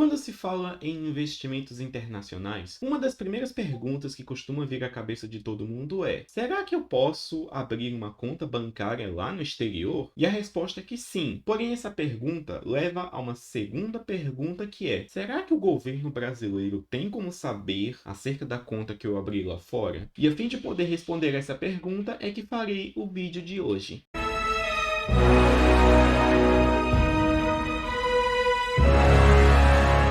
Quando se fala em investimentos internacionais, uma das primeiras perguntas que costuma vir à cabeça de todo mundo é: será que eu posso abrir uma conta bancária lá no exterior? E a resposta é que sim. Porém, essa pergunta leva a uma segunda pergunta que é: será que o governo brasileiro tem como saber acerca da conta que eu abri lá fora? E a fim de poder responder essa pergunta é que farei o vídeo de hoje.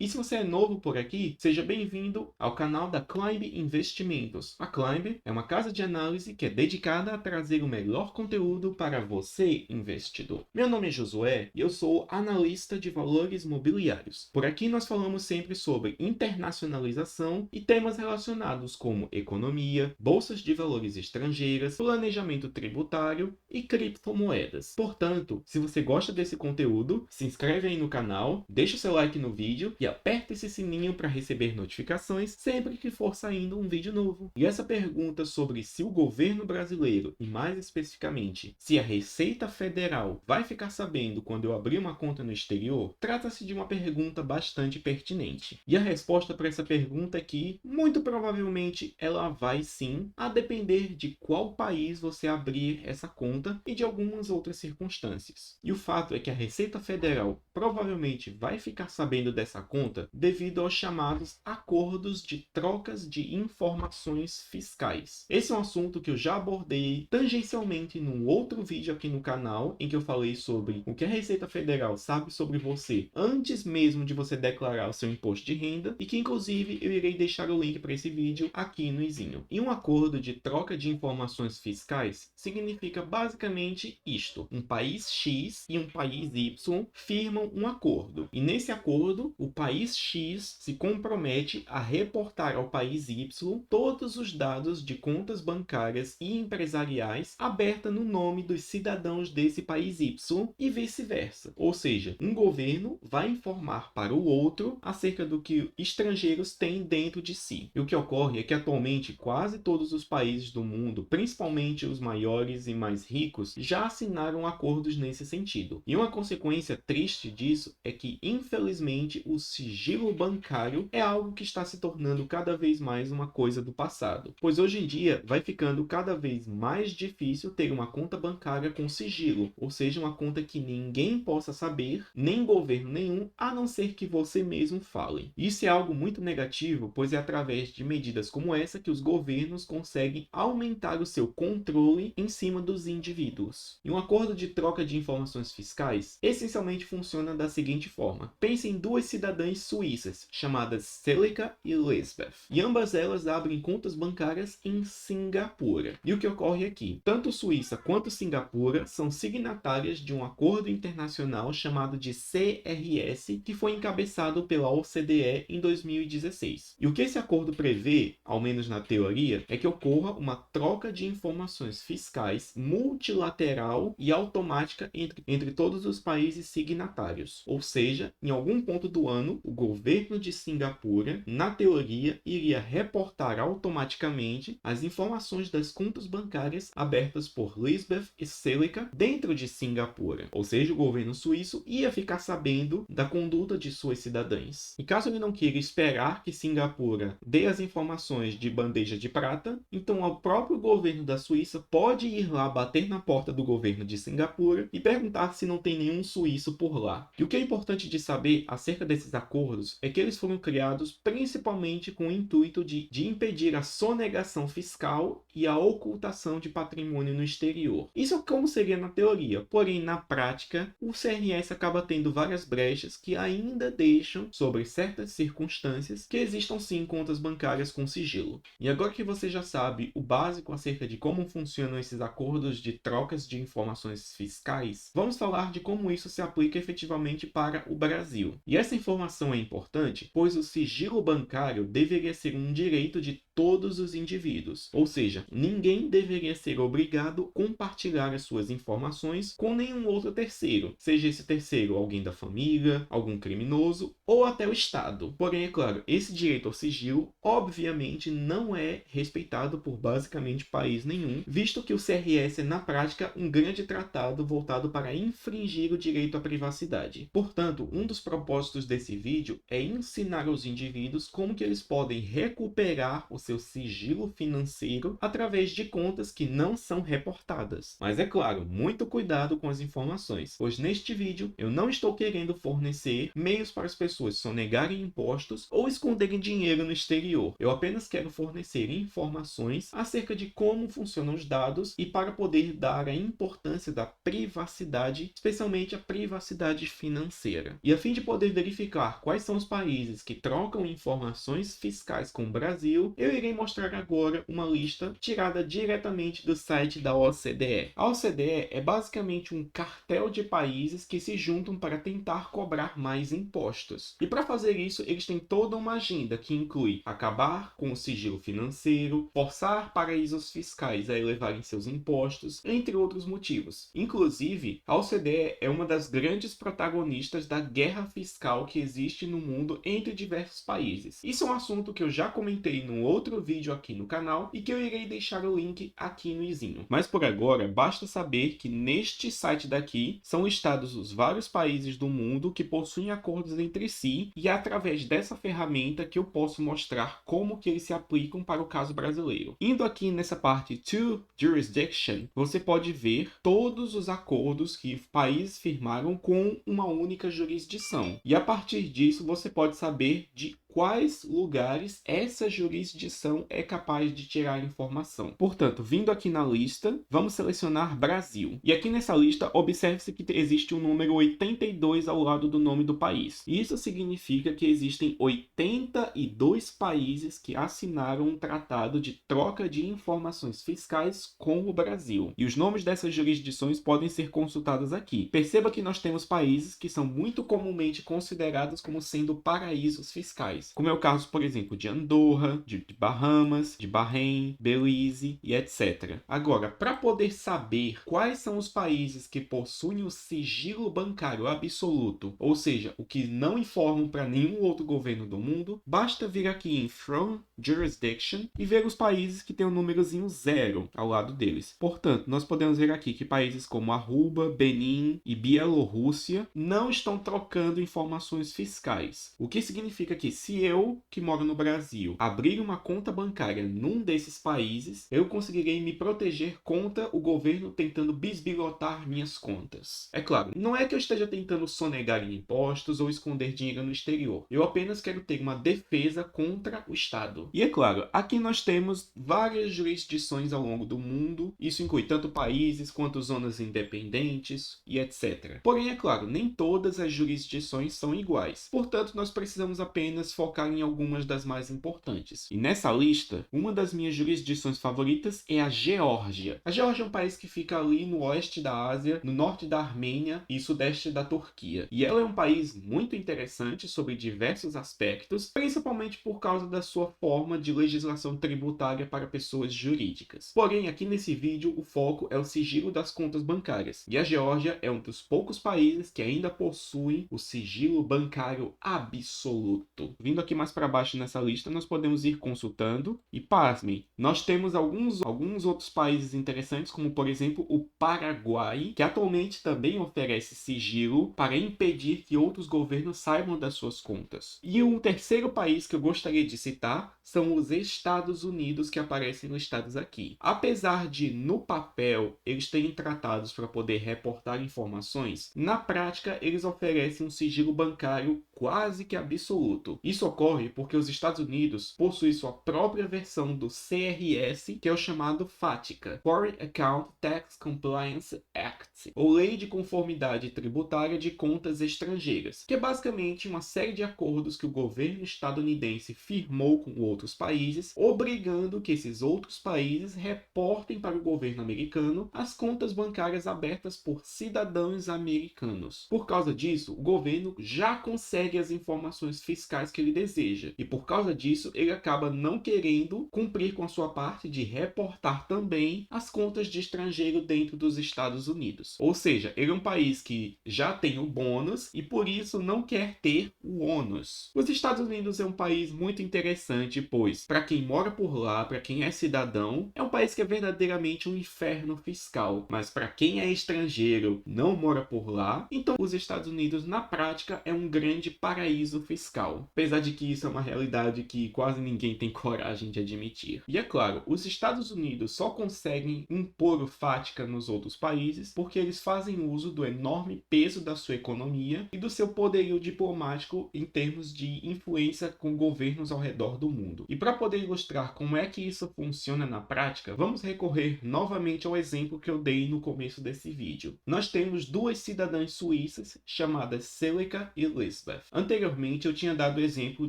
E se você é novo por aqui, seja bem-vindo ao canal da Climb Investimentos. A Climb é uma casa de análise que é dedicada a trazer o melhor conteúdo para você, investidor. Meu nome é Josué e eu sou analista de valores mobiliários. Por aqui nós falamos sempre sobre internacionalização e temas relacionados como economia, bolsas de valores estrangeiras, planejamento tributário e criptomoedas. Portanto, se você gosta desse conteúdo, se inscreve aí no canal, deixa o seu like no vídeo e aperta esse sininho para receber notificações sempre que for saindo um vídeo novo. E essa pergunta sobre se o governo brasileiro, e mais especificamente, se a Receita Federal vai ficar sabendo quando eu abrir uma conta no exterior, trata-se de uma pergunta bastante pertinente. E a resposta para essa pergunta é que, muito provavelmente, ela vai sim, a depender de qual país você abrir essa conta e de algumas outras circunstâncias. E o fato é que a Receita Federal provavelmente vai ficar sabendo dessa conta devido aos chamados acordos de trocas de informações fiscais. Esse é um assunto que eu já abordei tangencialmente num outro vídeo aqui no canal, em que eu falei sobre o que a Receita Federal sabe sobre você antes mesmo de você declarar o seu imposto de renda, e que inclusive eu irei deixar o link para esse vídeo aqui no izinho. E um acordo de troca de informações fiscais significa basicamente isto: um país X e um país Y firmam um acordo, e nesse acordo o país X se compromete a reportar ao país Y todos os dados de contas bancárias e empresariais abertas no nome dos cidadãos desse país Y e vice-versa. Ou seja, um governo vai informar para o outro acerca do que estrangeiros têm dentro de si. E o que ocorre é que atualmente quase todos os países do mundo, principalmente os maiores e mais ricos, já assinaram acordos nesse sentido. E uma consequência triste disso é que, infelizmente, o sigilo bancário é algo que está se tornando cada vez mais uma coisa do passado, pois hoje em dia vai ficando cada vez mais difícil ter uma conta bancária com sigilo, ou seja, uma conta que ninguém possa saber, nem governo nenhum, a não ser que você mesmo fale. Isso é algo muito negativo, pois é através de medidas como essa que os governos conseguem aumentar o seu controle em cima dos indivíduos. E um acordo de troca de informações fiscais essencialmente funciona da seguinte forma: pense em duas cidadãs suíças, chamadas Celica e Lisbeth, e ambas elas abrem contas bancárias em Singapura. E o que ocorre aqui? Tanto Suíça quanto Singapura são signatárias de um acordo internacional chamado de CRS, que foi encabeçado pela OCDE em 2016. E o que esse acordo prevê, ao menos na teoria, é que ocorra uma troca de informações fiscais multilateral e automática entre todos os países signatários. Ou seja, em algum ponto do ano, o governo de Singapura, na teoria, iria reportar automaticamente as informações das contas bancárias abertas por Lisbeth e Celica dentro de Singapura. Ou seja, o governo suíço ia ficar sabendo da conduta de suas cidadãs. E caso ele não queira esperar que Singapura dê as informações de bandeja de prata, então o próprio governo da Suíça pode ir lá bater na porta do governo de Singapura e perguntar se não tem nenhum suíço por lá. E o que é importante de saber acerca desses acordos é que eles foram criados principalmente com o intuito de impedir a sonegação fiscal e a ocultação de patrimônio no exterior. Isso é como seria na teoria, porém na prática o CRS acaba tendo várias brechas que ainda deixam, sobre certas circunstâncias, que existam sim contas bancárias com sigilo. E agora que você já sabe o básico acerca de como funcionam esses acordos de trocas de informações fiscais, vamos falar de como isso se aplica efetivamente para o Brasil. E essa informação é importante, pois o sigilo bancário deveria ser um direito de todos os indivíduos, ou seja, ninguém deveria ser obrigado a compartilhar as suas informações com nenhum outro terceiro, seja esse terceiro alguém da família, algum criminoso ou até o Estado. Porém, é claro, esse direito ao sigilo obviamente não é respeitado por basicamente país nenhum, visto que o CRS é na prática um grande tratado voltado para infringir o direito à privacidade. Portanto, um dos propósitos desse desse vídeo é ensinar aos indivíduos como que eles podem recuperar o seu sigilo financeiro através de contas que não são reportadas. Mas é claro, muito cuidado com as informações, pois neste vídeo eu não estou querendo fornecer meios para as pessoas sonegarem impostos ou esconderem dinheiro no exterior. Eu apenas quero fornecer informações acerca de como funcionam os dados e para poder dar a importância da privacidade, especialmente a privacidade financeira. E a fim de poder verificar quais são os países que trocam informações fiscais com o Brasil, eu irei mostrar agora uma lista tirada diretamente do site da OCDE. A OCDE é basicamente um cartel de países que se juntam para tentar cobrar mais impostos. E para fazer isso, eles têm toda uma agenda que inclui acabar com o sigilo financeiro, forçar paraísos fiscais a elevarem seus impostos, entre outros motivos. Inclusive, a OCDE é uma das grandes protagonistas da guerra fiscal que existe no mundo entre diversos países. Isso é um assunto que eu já comentei num outro vídeo aqui no canal e que eu irei deixar o link aqui no izinho. Mas por agora, basta saber que neste site daqui são listados os vários países do mundo que possuem acordos entre si e é através dessa ferramenta que eu posso mostrar como que eles se aplicam para o caso brasileiro. Indo aqui nessa parte To Jurisdiction, você pode ver todos os acordos que países firmaram com uma única jurisdição. E a partir disso você pode saber de quais lugares essa jurisdição é capaz de tirar informação. Portanto, vindo aqui na lista, vamos selecionar Brasil. E aqui nessa lista, observe-se que existe um número 82 ao lado do nome do país. Isso significa que existem 82 países que assinaram um tratado de troca de informações fiscais com o Brasil. E os nomes dessas jurisdições podem ser consultados aqui. Perceba que nós temos países que são muito comumente considerados como sendo paraísos fiscais, como é o caso, por exemplo, de Andorra, de Bahamas, de Bahrein, Belize e etc. Agora, para poder saber quais são os países que possuem o sigilo bancário absoluto, ou seja, o que não informam para nenhum outro governo do mundo, basta vir aqui em From Jurisdiction e ver os países que têm o númerozinho 0 ao lado deles. Portanto, nós podemos ver aqui que países como Aruba, Benin e Bielorrússia não estão trocando informações fiscais. O que significa que se eu, que moro no Brasil, abrir uma conta bancária num desses países, eu conseguirei me proteger contra o governo tentando bisbilhotar minhas contas. É claro, não é que eu esteja tentando sonegar impostos ou esconder dinheiro no exterior. Eu apenas quero ter uma defesa contra o Estado. E é claro, aqui nós temos várias jurisdições ao longo do mundo. Isso inclui tanto países quanto zonas independentes e etc. Porém, é claro, nem todas as jurisdições são iguais. Portanto, nós precisamos apenas focar em algumas das mais importantes. E nessa lista, uma das minhas jurisdições favoritas é a Geórgia. A Geórgia é um país que fica ali no oeste da Ásia, no norte da Armênia e sudeste da Turquia. E ela é um país muito interessante sobre diversos aspectos, principalmente por causa da sua forma de legislação tributária para pessoas jurídicas. Porém, aqui nesse vídeo, o foco é o sigilo das contas bancárias. E a Geórgia é um dos poucos países que ainda possuem o sigilo bancário absoluto. Vindo aqui mais para baixo nessa lista, nós podemos ir consultando e, pasmem, nós temos alguns outros países interessantes, como por exemplo o Paraguai, que atualmente também oferece sigilo para impedir que outros governos saibam das suas contas. E um terceiro país que eu gostaria de citar são os Estados Unidos, que aparecem listados aqui. Apesar de, no papel, eles terem tratados para poder reportar informações, na prática eles oferecem um sigilo bancário quase que absoluto. Isso ocorre porque os Estados Unidos possuem sua própria versão do CRS, que é o chamado FATCA, Foreign Account Tax Compliance Act, ou Lei de Conformidade Tributária de Contas Estrangeiras, que é basicamente uma série de acordos que o governo estadunidense firmou com outros países, obrigando que esses outros países reportem para o governo americano as contas bancárias abertas por cidadãos americanos. Por causa disso, o governo já consegue as informações fiscais que ele deseja. E por causa disso, ele acaba não querendo cumprir com a sua parte de reportar também as contas de estrangeiro dentro dos Estados Unidos. Ou seja, ele é um país que já tem o bônus e por isso não quer ter o ônus. Os Estados Unidos é um país muito interessante, pois para quem mora por lá, para quem é cidadão, é um país que é verdadeiramente um inferno fiscal. Mas para quem é estrangeiro, não mora por lá, então os Estados Unidos na prática é um grande paraíso fiscal. Apesar de que isso é uma realidade que quase ninguém tem coragem de admitir. E é claro, os Estados Unidos só conseguem impor o FATCA nos outros países porque eles fazem uso do enorme peso da sua economia e do seu poderio diplomático em termos de influência com governos ao redor do mundo. E para poder ilustrar como é que isso funciona na prática, vamos recorrer novamente ao exemplo que eu dei no começo desse vídeo. Nós temos duas cidadãs suíças chamadas Celica e Lisbeth. Anteriormente eu tinha dado o exemplo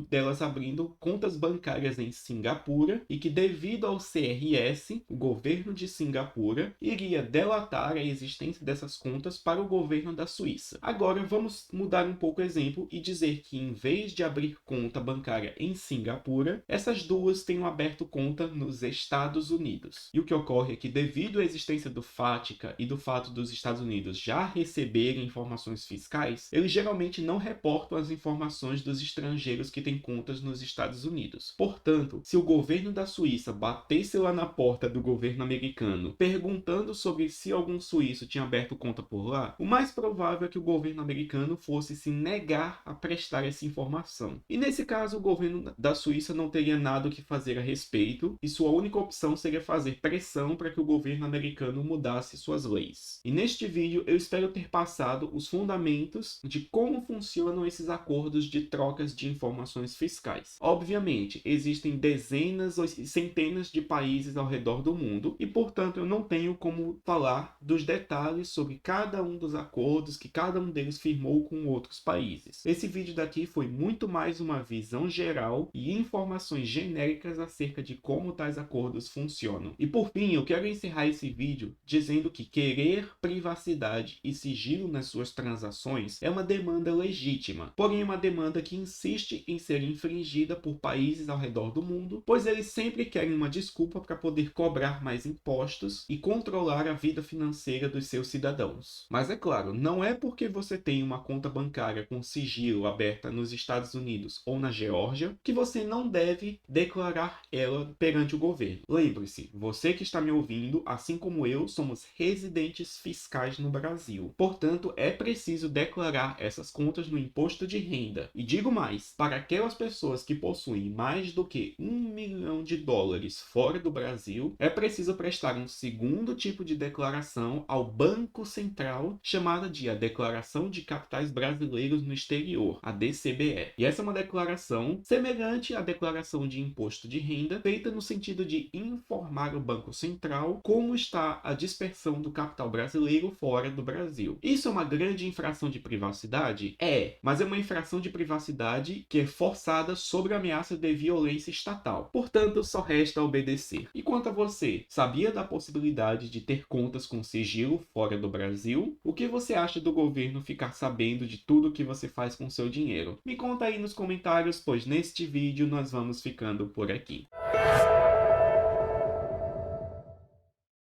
delas abrindo contas bancárias em Singapura e que devido ao CRS, o governo de Singapura iria delatar a existência dessas contas para o governo da Suíça. Agora vamos mudar um pouco o exemplo e dizer que em vez de abrir conta bancária em Singapura, essas duas tenham aberto conta nos Estados Unidos. E o que ocorre é que devido à existência do FATCA e do fato dos Estados Unidos já receberem informações fiscais, eles geralmente não reportam as informações dos estrangeiros que têm contas nos Estados Unidos. Portanto, se o governo da Suíça batesse lá na porta do governo americano perguntando sobre se algum suíço tinha aberto conta por lá, o mais provável é que o governo americano fosse se negar a prestar essa informação. E nesse caso, o governo da Suíça não teria nada o que fazer a respeito e sua única opção seria fazer pressão para que o governo americano mudasse suas leis. E neste vídeo eu espero ter passado os fundamentos de como funcionam esses acordos de trocas de informações fiscais. Obviamente, existem dezenas ou centenas de países ao redor do mundo e, portanto, eu não tenho como falar dos detalhes sobre cada um dos acordos que cada um deles firmou com outros países. Esse vídeo daqui foi muito mais uma visão geral e informações genéricas acerca de como tais acordos funcionam. E por fim, eu quero encerrar esse vídeo dizendo que querer privacidade e sigilo nas suas transações é uma demanda legítima, porém é uma demanda que insiste em ser infringida por países ao redor do mundo, pois eles sempre querem uma desculpa para poder cobrar mais impostos e controlar a vida financeira dos seus cidadãos. Mas é claro, não é porque você tem uma conta bancária com sigilo aberta nos Estados Unidos ou na Geórgia que você não deve declarar ela perante o governo. Lembre-se, você que está me ouvindo, assim como eu, somos residentes fiscais no Brasil. Portanto, é preciso declarar essas contas no imposto de renda. E digo mais, para aquelas pessoas que possuem mais do que $1 milhão fora do Brasil, é preciso prestar um segundo tipo de declaração ao Banco Central, chamada de a Declaração de Capitais Brasileiros no Exterior, a DCBE. E essa é uma declaração semelhante à declaração de imposto de renda, feita no sentido de informar o Banco Central como está a dispersão do capital brasileiro fora do Brasil. Isso é uma grande infração de privacidade? É, mas é uma infração de privacidade que é forçada sob a ameaça de violência estatal. Portanto, só resta obedecer. E quanto a você, sabia da possibilidade de ter contas com sigilo fora do Brasil? O que você acha do governo ficar sabendo de tudo que você faz com seu dinheiro? Me conta aí nos comentários, pois neste vídeo nós vamos ficando por aqui.